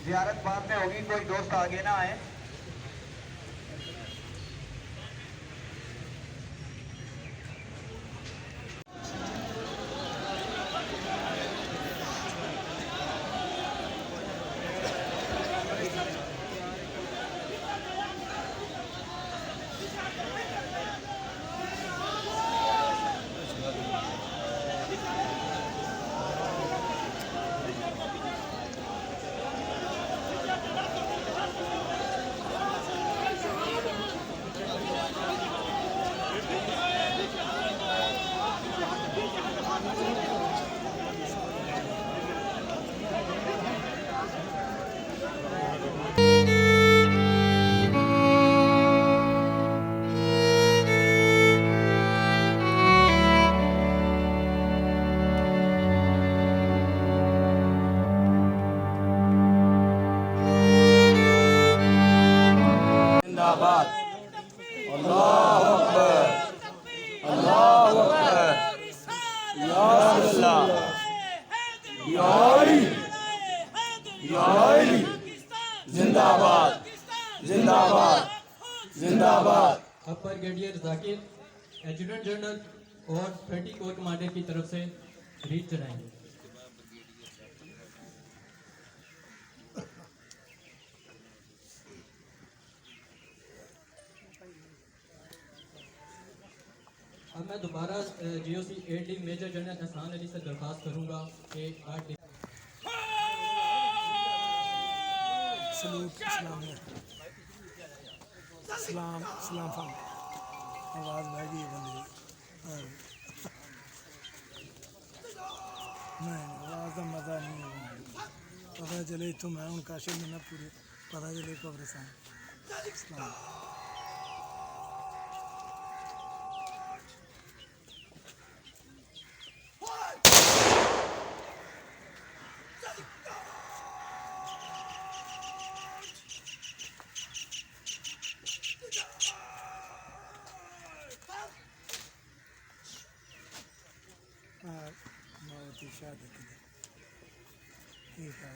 जियारत बाद में होगी, कोई दोस्त आगे ना आए। जिंदाबाद। अल्लाह अकबर, अल्लाह अकबर, या अल्लाह, या अली, या अली। जिंदाबाद, जिंदाबाद, जिंदाबाद। अपर ब्रिगेडियर जाकिर एडजुटेंट जनरल और 30 कोर कमांडर की तरफ से रीड चढ़ाएंगे। अब मैं दोबारा जीओसी 8D मेजर जनरल एहसान अली से दरख्वास्त करूंगा कि 8 सलूट सलाम सलाम सलाम फल आवाज़ बह गई बंदे नहीं आवाज़ का मज़ा नहीं है। पता चले इतों मैं हूँ काशिफ में ना पूरे पता चले कब्रिस्तान सलाम। मौत की शहादत ठीक है।